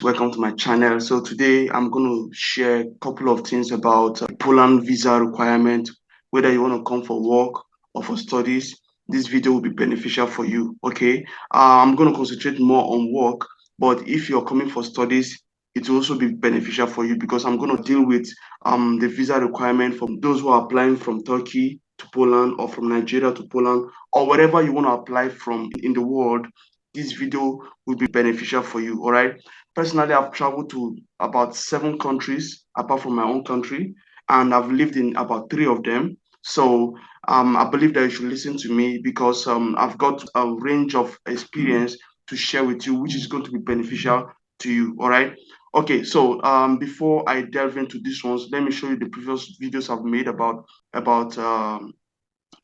Welcome to my channel. So today I'm going to share a couple of things about Poland visa requirement. Whether you want to come for work or for studies, this video will be beneficial for you. Okay, I'm going to concentrate more on work, but if you're coming for studies, it will also be beneficial for you because I'm going to deal with the visa requirement from those who are applying from Turkey to Poland or from Nigeria to Poland or wherever you want to apply from in the world. This video will be beneficial for you. All right. Personally, I've traveled to about 7 countries apart from my own country, and I've lived in about 3 of them. So I believe that you should listen to me because I've got a range of experience to share with you, which is going to be beneficial to you. All right. Okay. So before I delve into these ones, let me show you the previous videos I've made about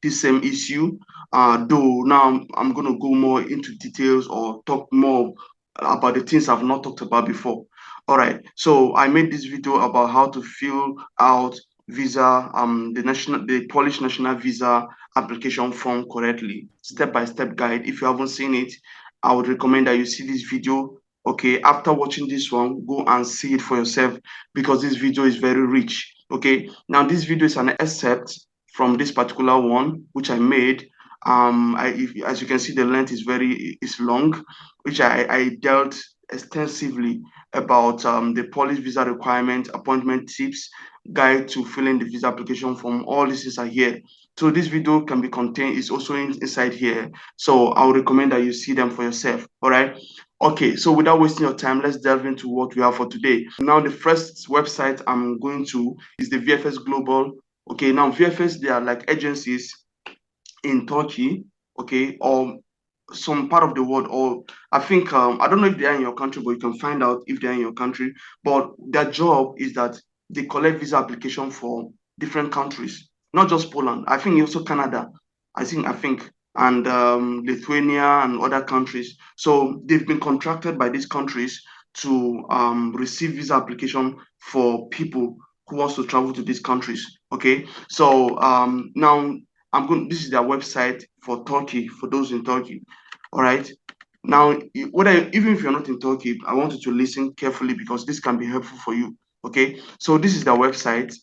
this same issue. Though now I'm going to go more into details or talk more about the things I've not talked about before. All right. So I made this video about how to fill out visa, the Polish national visa application form correctly, step-by-step guide. If you haven't seen it, I would recommend that you see this video. Okay, after watching this one, go and see it for yourself because this video is very rich. Okay, now this video is an excerpt from this particular one which I made. As you can see, the length is long, which I dealt extensively about the Polish visa requirement, appointment tips, guide to filling the visa application form. All this is here. So this video can be contained, is also inside here. So I would recommend that you see them for yourself. All right. Okay, so without wasting your time, let's delve into what we have for today. Now, the first website I'm going to is the VFS Global. Okay, now VFS, they are like agencies in Turkey, okay, or some part of the world, or I think I don't know if they are in your country, but you can find out if they're in your country. But their job is that they collect visa application for different countries, not just Poland. I think also Canada. I think, and Lithuania and other countries. So they've been contracted by these countries to receive visa application for people who wants to travel to these countries. Okay, so now this is their website for Turkey, for those in Turkey. All right. Now, even if you're not in Turkey, I want you to listen carefully because this can be helpful for you. Okay. So this is their website.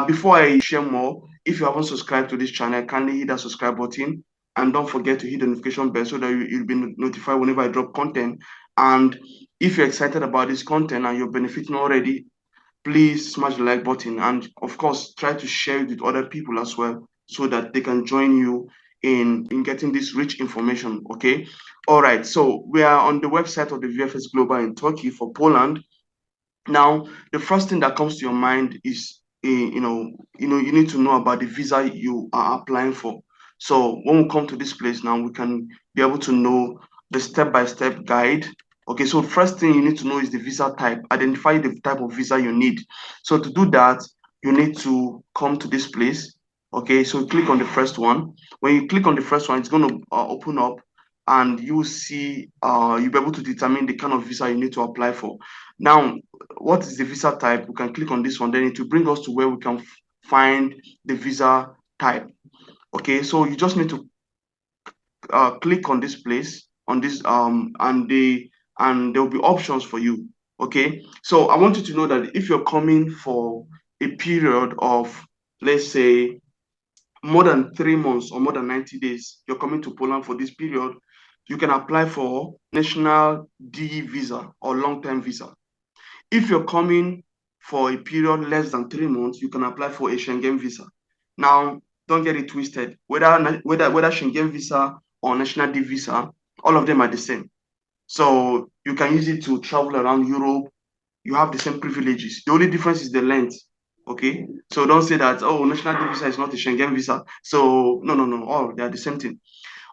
Before I share more, if you haven't subscribed to this channel, kindly hit that subscribe button and don't forget to hit the notification bell so that you'll be notified whenever I drop content. And if you're excited about this content and you're benefiting already, please smash the like button and of course try to share it with other people as well so that they can join you in getting this rich information. Okay. All right, so we are on the website of the VFS Global in Turkey for Poland. Now the first thing that comes to your mind is you need to know about the visa you are applying for. So when we come to this place now, we can be able to know the step-by-step guide. Okay, so first thing you need to know is the visa type. Identify the type of visa you need. So to do that, you need to come to this place. Okay, so click on the first one. When you click on the first one, it's going to open up and you see you'll be able to determine the kind of visa you need to apply for. Now, what is the visa type? We can click on this one, then it will bring us to where we can find the visa type. Okay, so you just need to click on this place on this and there will be options for you. Okay, so I want you to know that if you're coming for a period of, let's say, more than 3 months or more than 90 days, you're coming to Poland for this period, you can apply for national D visa or long-term visa. If you're coming for a period less than 3 months, you can apply for a Schengen visa. Now, don't get it twisted. Whether Schengen visa or national D visa, all of them are the same. So you can use it to travel around Europe. You have the same privileges. The only difference is the length. Okay. So don't say that, oh, national D visa is not a Schengen visa. So no, no, no. Oh, they are the same thing.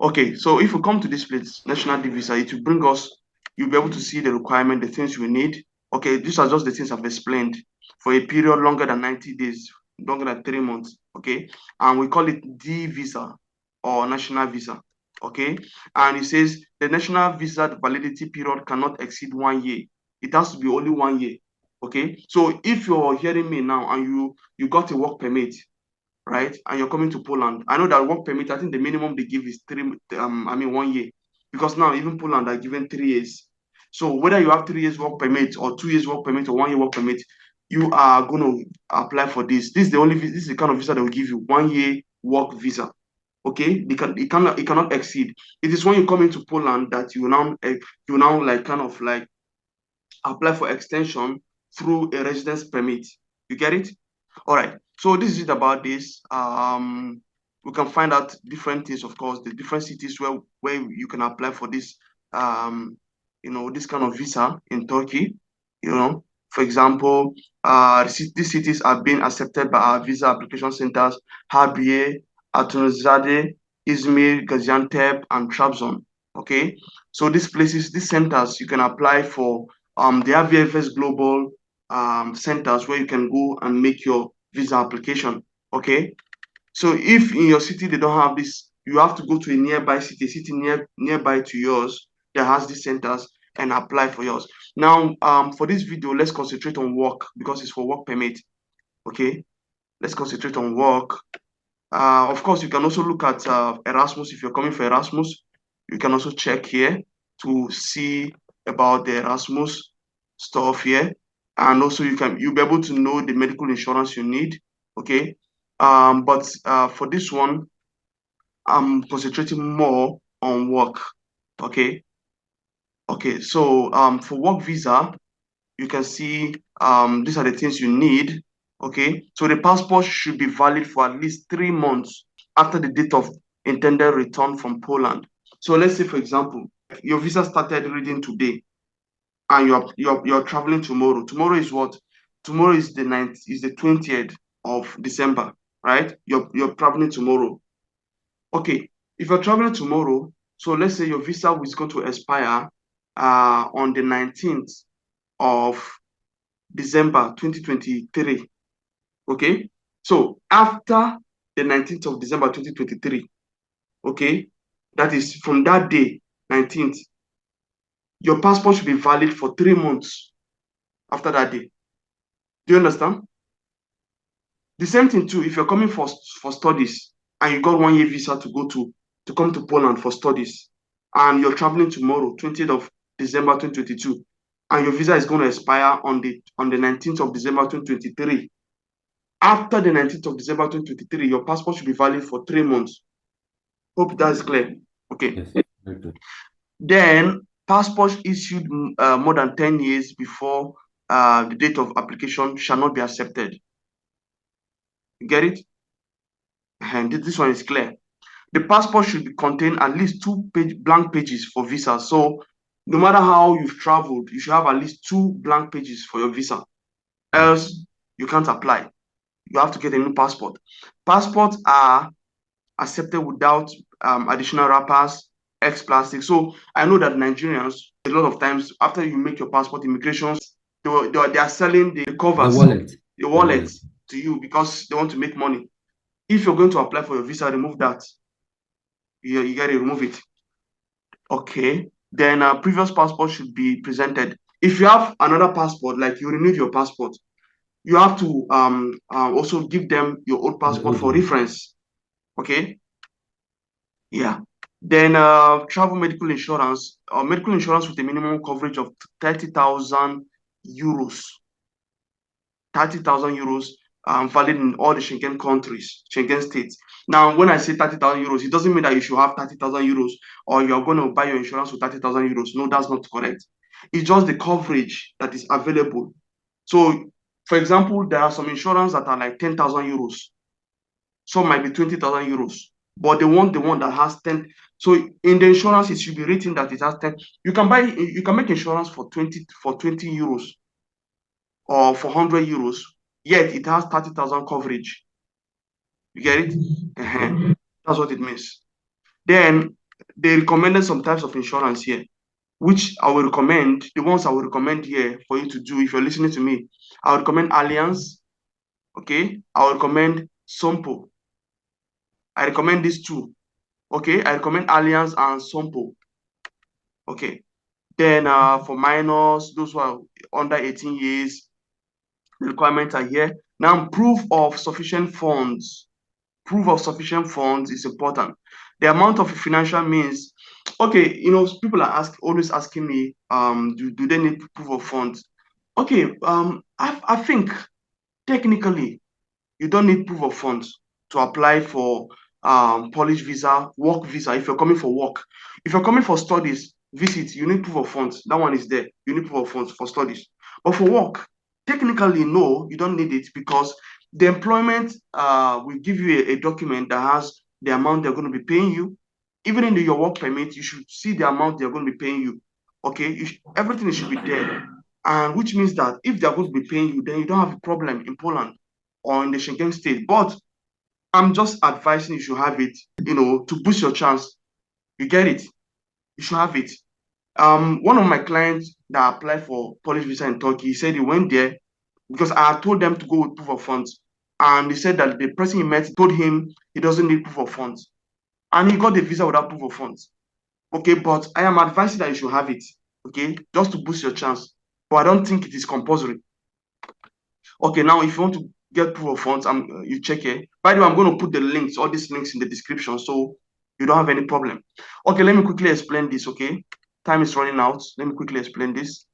Okay. So if we come to this place, national D visa, it will bring us, you'll be able to see the requirement, the things we need. Okay. These are just the things I've explained for a period longer than 90 days, longer than 3 months. Okay. And we call it D visa or national visa. Okay. And it says the national visa validity period cannot exceed 1 year. It has to be only 1 year. Okay. So if you're hearing me now and you got a work permit, right, and you're coming to Poland, I know that work permit, I think the minimum they give is 1 year, because now even Poland are given 3 years. So whether you have 3 years work permit or 2 years work permit or 1 year work permit, you are going to apply for this. This is the kind of visa that will give you 1 year work visa. Okay, it cannot exceed. It is when you come into Poland that you now like kind of like apply for extension through a residence permit. You get it? All right. So this is it about this. We can find out different things, of course, the different cities where you can apply for this, this kind of visa in Turkey. For example, these cities are being accepted by our visa application centers: Harbiye, Altunizade, Izmir, Gaziantep, and Trabzon. Okay, so these centers, you can apply for the VFS Global centers where you can go and make your visa application. Okay, so if in your city they don't have this, you have to go to a nearby city, nearby to yours that has these centers and apply for yours. Now, for this video, let's concentrate on work because it's for work permit. Okay, let's concentrate on work. Of course, you can also look at Erasmus. If you're coming for Erasmus, you can also check here to see about the Erasmus stuff here. And also you'll be able to know the medical insurance you need. Okay. But for this one, I'm concentrating more on work. Okay. Okay. So for work visa, you can see these are the things you need. Okay, so the passport should be valid for at least 3 months after the date of intended return from Poland. So let's say, for example, your visa started reading today and you're traveling tomorrow. Tomorrow is what? Tomorrow is the 20th of December, right? You're traveling tomorrow. Okay, if you're traveling tomorrow, so let's say your visa is going to expire on the 19th of December 2023. Okay, so after the 19th of December 2023, okay, that is from that day, 19th, your passport should be valid for 3 months after that day. Do you understand? The same thing too, if you're coming for studies and you got 1 year visa to come to Poland for studies, and you're traveling tomorrow, 20th of December 2022, and your visa is going to expire on the 19th of December 2023. After the 19th of December 2023, your passport should be valid for 3 months. Hope that is clear. Okay. Yes. Then passports issued more than 10 years before the date of application shall not be accepted. You get it? And this one is clear. The passport should contain at least 2 blank pages for visa. So no matter how you've traveled, you should have at least 2 blank pages for your visa. Else you can't apply. You have to get a new passport. Passports are accepted without additional wrappers, plastic. So I know that Nigerians, a lot of times after you make your passport, immigrations, they are selling the covers, the wallet to you because they want to make money. If you're going to apply for your visa, remove that. You got to remove it. Okay. Then previous passport should be presented. If you have another passport, like you renewed your passport, you have to also give them your old passport for reference. Okay. Yeah. Then travel medical insurance with a minimum coverage of 30,000 euros. 30,000 euros valid in all the Schengen countries, Schengen states. Now, when I say 30,000 euros, it doesn't mean that you should have 30,000 euros or you're going to buy your insurance with 30,000 euros. No, that's not correct. It's just the coverage that is available. So, for example, there are some insurance that are like 10,000 euros. Some might be 20,000 euros, but they want the one that has 10. So in the insurance, it should be written that it has 10. You can make insurance for 20 euros or for 100 euros, yet it has 30,000 coverage. You get it? Okay. That's what it means. Then they recommended some types of insurance here, which I will recommend. The ones I will recommend here for you to do if you're listening to me, I would recommend Allianz. Okay, I would recommend Sompo. I recommend these two. Okay, I recommend Allianz and Sompo. Okay, then for minors, those who are under 18 years, the requirements are here. Now, proof of sufficient funds. Proof of sufficient funds is important. The amount of financial means Okay, people are always asking me, do they need proof of funds? Okay, I think technically you don't need proof of funds to apply for Polish visa, work visa. If you're coming for work, if you're coming for studies, visit, you need proof of funds. That one is there. You need proof of funds for studies. But for work, technically, no, you don't need it because the employment will give you a document that has the amount they're going to be paying you. Even in your work permit, you should see the amount they're going to be paying you. Okay, everything should be there. And which means that if they're going to be paying you, then you don't have a problem in Poland or in the Schengen state. But I'm just advising you should have it, to boost your chance. You get it? You should have it. One of my clients that applied for Polish visa in Turkey, he said he went there because I had told them to go with proof of funds. And he said that the person he met told him he doesn't need proof of funds. And he got the visa without proof of funds. Okay, but I am advising that you should have it, okay, just to boost your chance. But I don't think it is compulsory. Okay, now if you want to get proof of funds, you check here. By the way, I'm going to put the links, all these links in the description, so you don't have any problem. Okay, let me quickly explain this, okay? Time is running out. Let me quickly explain this.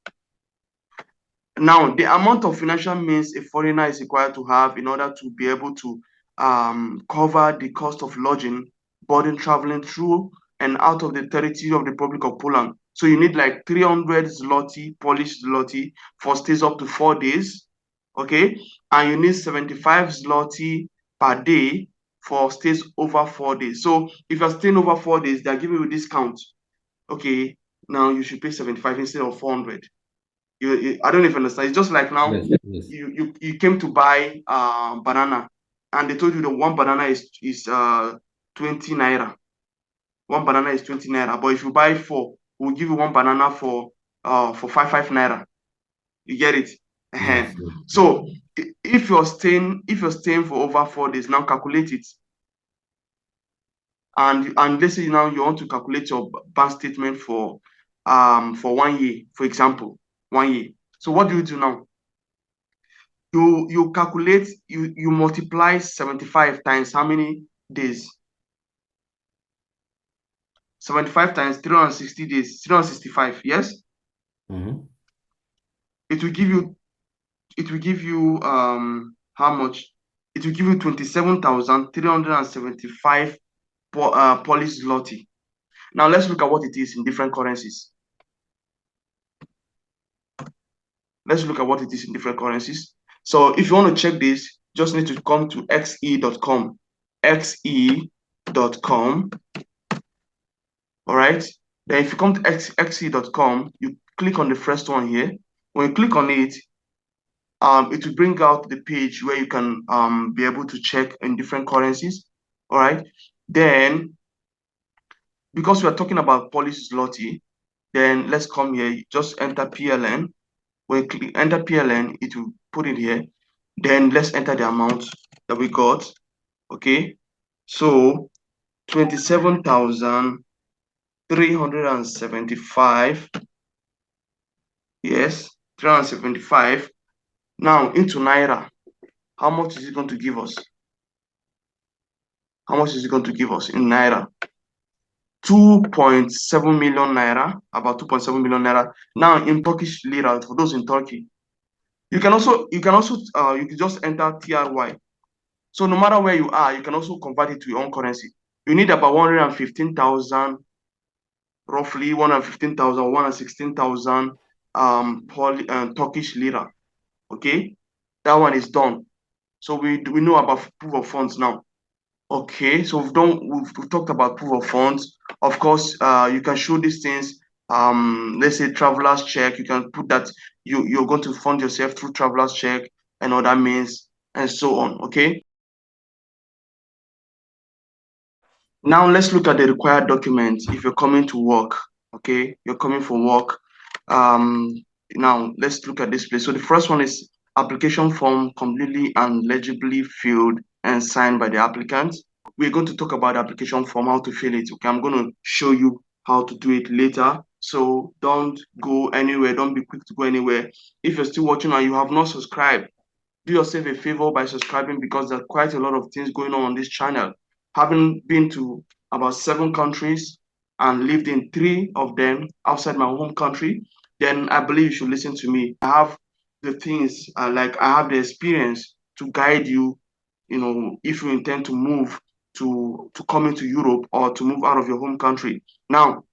Now, the amount of financial means a foreigner is required to have in order to be able to cover the cost of lodging, boarding, traveling through and out of the territory of the Republic of Poland. So you need like 300 zloty, Polish zloty, for stays up to 4 days, okay? And you need 75 zloty per day for stays over 4 days. So if you're staying over 4 days, they're giving you a discount, okay? Now you should pay 75 instead of 400. I don't even understand. It's just like now Yes, yes. you came to buy banana, and they told you the one banana is 20 naira. One banana is 20 naira. But if you buy four, we'll give you one banana for five naira. You get it? Yes, yes, yes. So if you're staying for over 4 days, now calculate it. And let's say now you want to calculate your bank statement for 1 year, for example, 1 year. So what do you do now? You calculate, you multiply 75 times how many days? 75 times 360 days, 365, yes? Mhm. It will give you how much? It will give you 27,375 Polish zloty. Now let's look at what it is in different currencies. Let's look at what it is in different currencies. So if you want to check this, just need to come to xe.com. xe.com. All right. Then if you come to xe.com, you click on the first one here. When you click on it, it will bring out the page where you can be able to check in different currencies. All right. Then, because we are talking about Polish zloty, then let's come here. Just enter PLN. When you click enter PLN, it will put it here. Then let's enter the amount that we got. Okay. So 27,375. Yes, 375. Now into Naira, how much is it going to give us? How much is it going to give us in Naira? 2.7 million Naira, about 2.7 million Naira. Now in Turkish Lira, for those in Turkey, you can just enter TRY. So no matter where you are, you can also convert it to your own currency. You need about 115,000, roughly 115,000, 116,000 Turkish Lira. Okay, that one is done. So we know about proof of funds now. Okay, so we've talked about proof of funds. Of course, you can show these things. Let's say traveler's check. You can put that you're going to fund yourself through traveler's check and other means and so on. Okay. Now let's look at the required documents if you're coming to work. Okay, you're coming for work. Um, Now let's look at this place. So the first one is application form completely and legibly filled and signed by the applicant. We're going to talk about the application form, how to fill it. Okay, I'm going to show you how to do it later. So don't go anywhere. Don't be quick to go anywhere. If you're still watching and you have not subscribed, do yourself a favor by subscribing because there are quite a lot of things going on this channel. Having been to about 7 countries, and lived in 3 of them outside my home country, then I believe you should listen to me. I have the things, like I have the experience to guide you, if you intend to move to come into Europe or to move out of your home country. Now,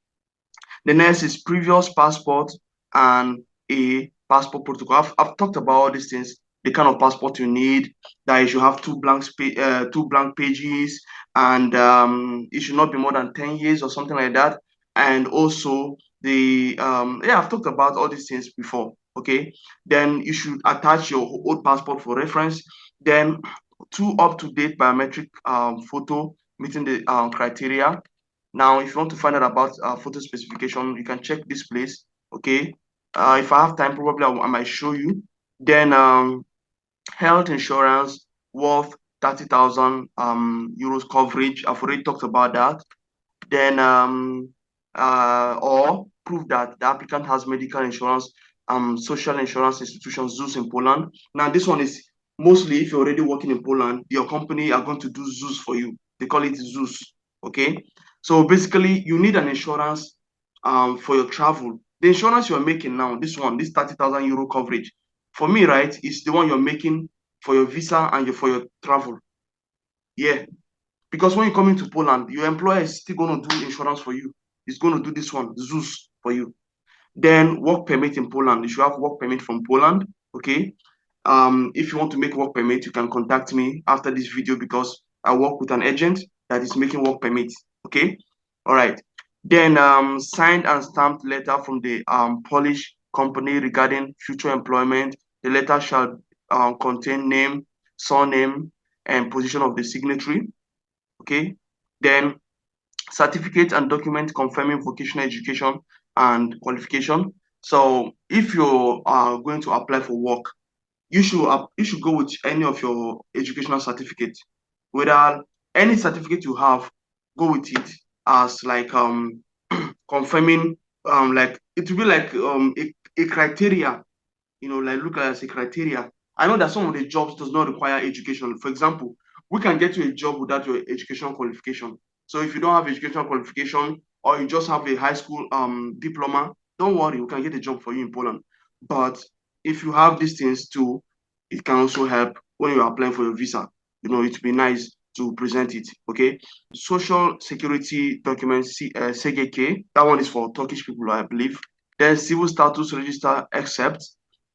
the next is previous passport and a passport protocol. I've talked about all these things, the kind of passport you need, that you should have two blank pages, and it should not be more than 10 years or something like that. And also yeah, I've talked about all these things before. Okay, then you should attach your old passport for reference. Then two up-to-date biometric photo meeting the criteria. Now, if you want to find out about photo specification, you can check this place. Okay. If I have time, probably I might show you. Then health insurance worth 30,000 euros coverage. I've already talked about that. Then or prove that the applicant has medical insurance, social insurance institutions, ZUS in Poland. Now, this one is mostly if you're already working in Poland, your company are going to do ZUS for you. They call it ZUS. Okay. So basically, you need an insurance for your travel. The insurance you're making now, this one, this 30,000 euro coverage, for me, right, is the one you're making for your visa and for your travel. Yeah. Because when you come into Poland, your employer is still going to do insurance for you. It's going to do this one, ZUS, for you. Then work permit in Poland. You should have work permit from Poland. Okay. If you want to make work permit, you can contact me after this video because I work with an agent that is making work permit. Okay. All right. Then signed and stamped letter from the Polish company regarding future employment. The letter shall contain name, surname, and position of the signatory. Okay. Then certificate and document confirming vocational education and qualification. So if you are going to apply for work, you should go with any of your educational certificates. Whether any certificate you have, go with it as like confirming, like it will be like a criteria, like look at it as a criteria. I know that some of the jobs does not require education. For example, we can get you a job without your educational qualification. So if you don't have educational qualification or you just have a high school diploma, don't worry, we can get a job for you in Poland. But if you have these things too, it can also help when you're applying for your visa. It would be nice to present it. Okay. Social security documents, SGK, that one is for Turkish people, I believe. Then civil status register except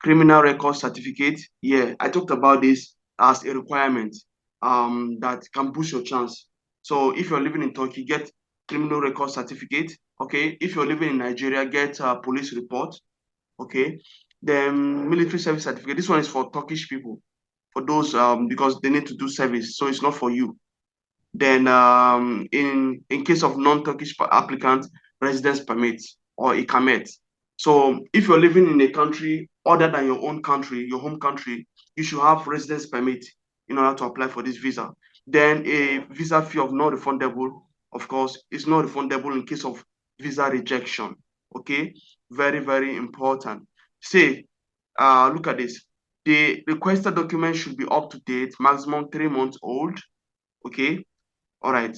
criminal record certificate. Yeah, I talked about this as a requirement that can boost your chance. So if you're living in Turkey, get criminal record certificate. Okay. If you're living in Nigeria, get a police report. Okay. Then military service certificate. This one is for Turkish people, for those because they need to do service, so it's not for you. Then in case of non-Turkish applicant, residence permit or ikamet. So if you're living in a country other than your own country, your home country, you should have residence permit in order to apply for this visa. Then a visa fee of non-refundable, of course, is not refundable in case of visa rejection. Okay, very, very important. Say, look at this. The requested document should be up to date, maximum 3 months old. Okay, all right.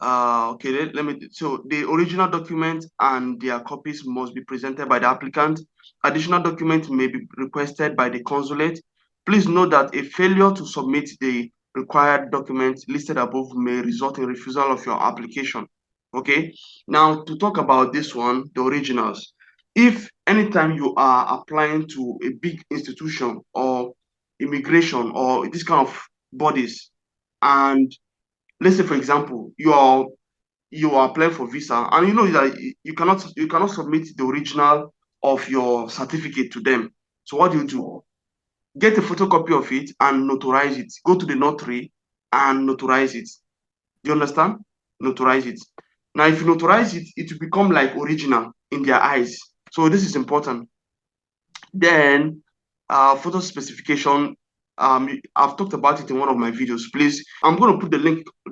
Okay, let me, so the original document and their copies must be presented by the applicant. Additional documents may be requested by the consulate. Please note that a failure to submit the required documents listed above may result in refusal of your application. Okay, now to talk about this one, the originals. If anytime you are applying to a big institution or immigration or this kind of bodies, and let's say for example you are applying for visa and you know that you cannot submit the original of your certificate to them. So what do? Get a photocopy of it and notarize it. Go to the notary and notarize it. Do you understand? Notarize it. Now if you notarize it, it will become like original in their eyes. So this is important. Then photo specification, I've talked about it in one of my videos. Please, I'm going to put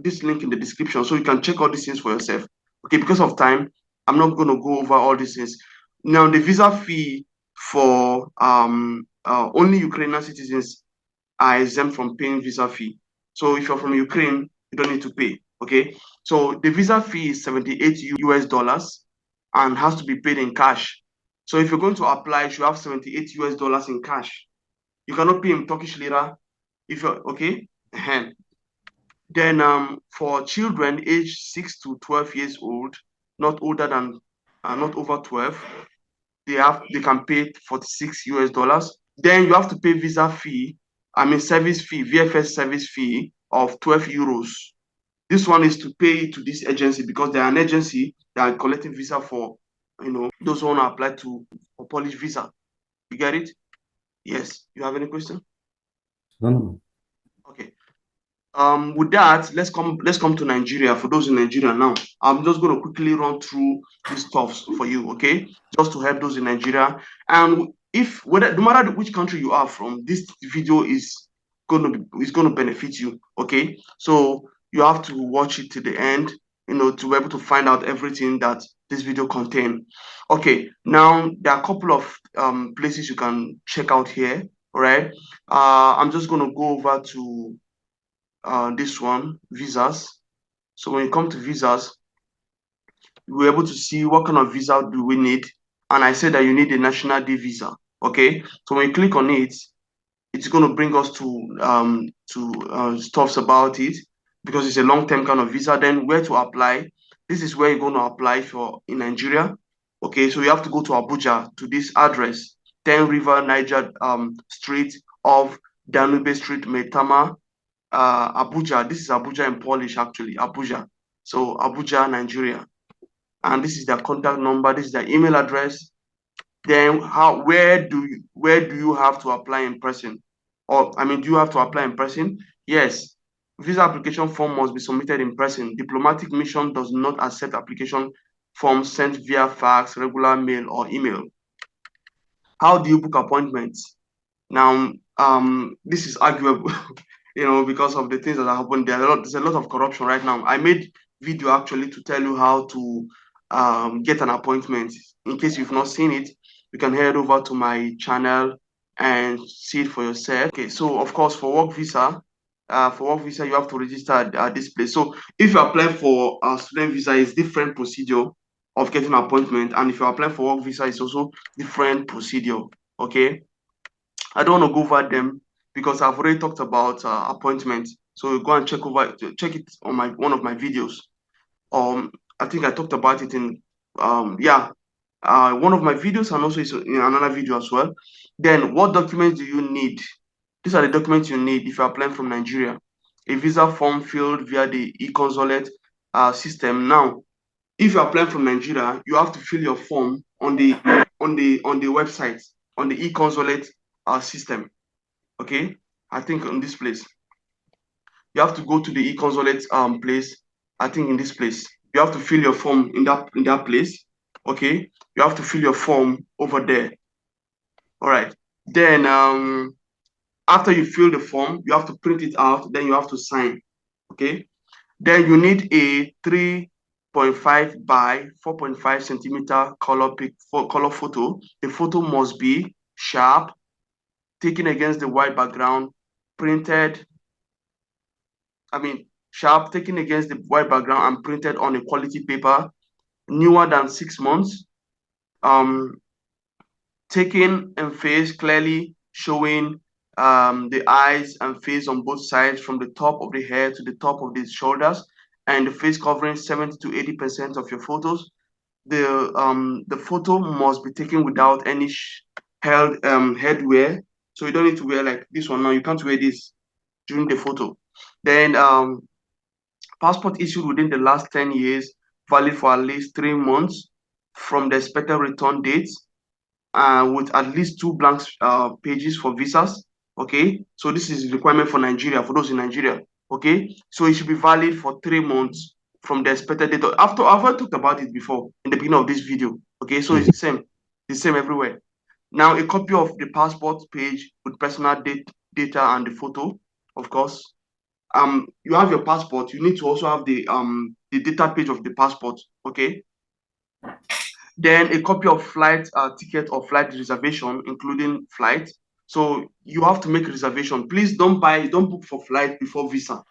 this link in the description so you can check all these things for yourself. Okay, because of time, I'm not going to go over all these things. Now, the visa fee for only Ukrainian citizens are exempt from paying visa fee. So if you're from Ukraine, you don't need to pay. Okay, so the visa fee is 78 US dollars and has to be paid in cash. So if you're going to apply, you should have 78 US dollars in cash. You cannot pay in Turkish lira if you're okay. Then for children aged 6 to 12 years old, not older than not over 12, they can pay 46 US dollars. Then you have to pay visa fee, service fee, VFS service fee of 12 euros. This one is to pay to this agency because they are an agency that are collecting visa for those who want to apply to for Polish visa. You get it? Yes. You have any question? No. Okay. With that, let's come to Nigeria. For those in Nigeria now, I'm just going to quickly run through these stuffs for you, okay? Just to help those in Nigeria. And no matter which country you are from, this video is going to benefit you, okay? So you have to watch it to the end, to be able to find out everything that this video contains. Okay, now there are a couple of places you can check out here, all right? I'm just going to go over to this one, visas. So when you come to visas, we're able to see what kind of visa do we need. And I said that you need a national day visa. Okay, so when you click on it, it's going to bring us to stuffs about it because it's a long-term kind of visa. Then where to apply? This is where you're going to apply for in Nigeria. Okay, so you have to go to Abuja to this address, 10 River Niger Street of Danube Street, Metama, Abuja. This is Abuja in Polish, actually. Abuja. So Abuja, Nigeria. And this is their contact number. This is their email address. Then where do you have to apply in person? Or do you have to apply in person? Yes. Visa application form must be submitted in person. Diplomatic mission does not accept application forms sent via fax, regular mail, or email. How do you book appointments? Now, this is arguable, because of the things that are happening. There's a lot of corruption right now. I made video actually to tell you how to get an appointment. In case you've not seen it, you can head over to my channel and see it for yourself. Okay, so of course for work visa, you have to register at this place. So if you apply for a student visa, it's different procedure of getting an appointment, and if you apply for work visa, it's also different procedure. Okay. I don't want to go over them because I've already talked about appointments. So go and check it on one of my videos. I think I talked about it in one of my videos, and also in another video as well. Then what documents do you need? These are the documents you need if you're applying from Nigeria. A visa form filled via the e-consulate system. Now, if you're applying from Nigeria, you have to fill your form on the website, on the e-consulate system. Okay, I think in this place you have to go to the e-consulate place. I think in this place you have to fill your form in that place. Okay, you have to fill your form over there. All right, then after you fill the form, you have to print it out, then you have to sign. Okay, then you need a 3.5 by 4.5 centimeter color photo. The photo must be sharp, taken against the white background, printed, sharp, taken against the white background and printed on a quality paper, newer than 6 months, taken and face clearly, showing the eyes and face on both sides from the top of the head to the top of the shoulders, and the face covering 70 to 80% of your photos. The photo must be taken without any headwear. So you don't need to wear like this one now. You can't wear this during the photo. Then passport issued within the last 10 years, valid for at least 3 months from the expected return date, with at least 2 blank pages for visas. Okay, so this is the requirement for Nigeria, for those in Nigeria. Okay, so it should be valid for 3 months from the expected date. I've talked about it before in the beginning of this video. Okay, so it's the same everywhere. Now, a copy of the passport page with personal data and the photo, of course. You have your passport. You need to also have the data page of the passport. Okay. Then a copy of flight ticket or flight reservation, including flight. So you have to make a reservation. Please don't book for flight before visa.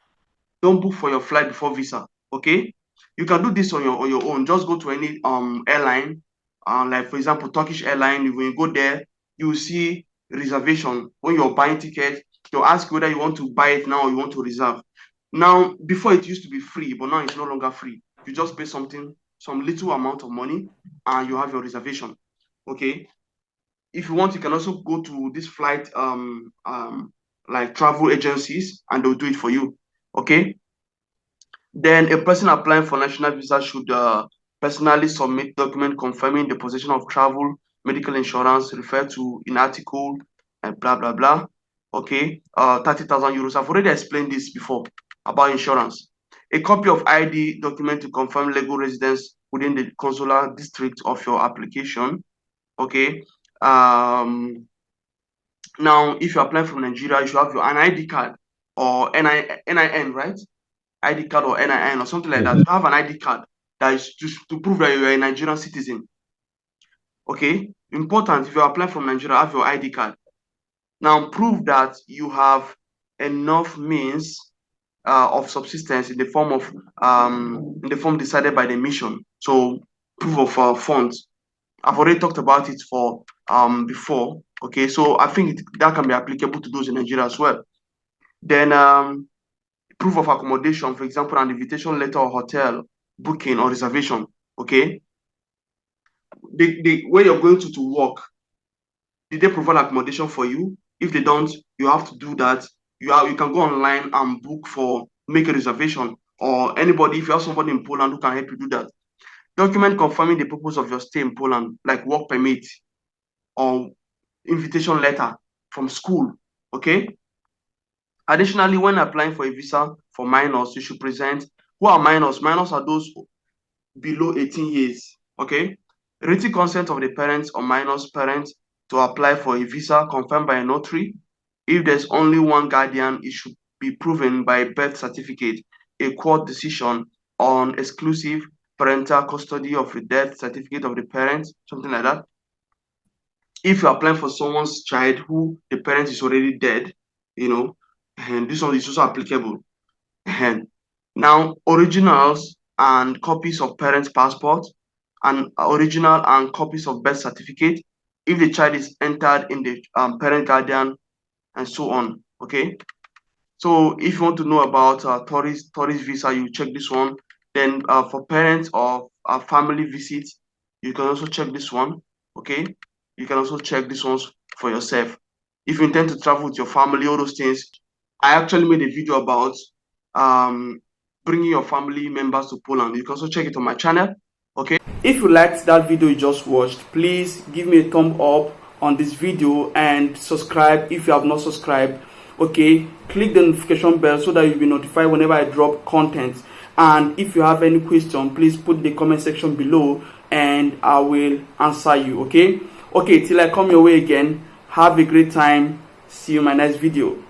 Don't book for your flight before visa. Okay, you can do this on your own. Just go to any airline, like for example Turkish airline. When you go there, you will see reservation. When you're buying tickets, they'll ask you whether you want to buy it now or you want to reserve. Now, before it used to be free, but now it's no longer free. You just pay something, some little amount of money, and you have your reservation. Okay, if you want, you can also go to this flight like travel agencies, and they'll do it for you. Okay, then a person applying for national visa should personally submit document confirming the possession of travel medical insurance referred to in article and blah blah blah. Okay, 30,000 euros. I've already explained this before about insurance. A copy of ID document to confirm legal residence within the consular district of your application. Okay. Now, if you apply from Nigeria, you should have an ID card or NIN, right? ID card or NIN or something like that. Okay. You have an ID card that is just to prove that you're a Nigerian citizen. Okay, important. If you apply from Nigeria, have your ID card. Now, prove that you have enough means of subsistence in the form decided by the mission. So, proof of funds. I've already talked about it for before. Okay, so I think that can be applicable to those in Nigeria as well. Then proof of accommodation, for example, an invitation letter or hotel booking or reservation. Okay, where you're going to work, did they provide accommodation for you? If they don't, you have to do that. You can go online and make a reservation, or anybody, if you have somebody in Poland who can help you do that. Document confirming the purpose of your stay in Poland, like work permit or invitation letter from school. Okay. Additionally, when applying for a visa for minors, you should present. Who are minors? Minors are those below 18 years. Okay. Written consent of the parents or minors' parents to apply for a visa confirmed by a notary. If there's only one guardian, it should be proven by a birth certificate, a court decision on exclusive parental custody of the death certificate of the parents, something like that. If you're applying for someone's child who the parent is already dead, and this one is also applicable. And now, originals and copies of parents' passport and original and copies of birth certificate if the child is entered in the parent guardian and so on. Okay, so if you want to know about tourist visa, you check this one. Then for parents or family visits, you can also check this one. Okay, you can also check this ones for yourself. If you intend to travel with your family, all those things, I actually made a video about bringing your family members to Poland. You can also check it on my channel. Okay, if you liked that video you just watched, please give me a thumb up on this video and subscribe if you have not subscribed. Okay, click the notification bell so that you'll be notified whenever I drop content. And if you have any question, please put in the comment section below and I will answer you. Okay, till I come your way again, have a great time. See you in my next video.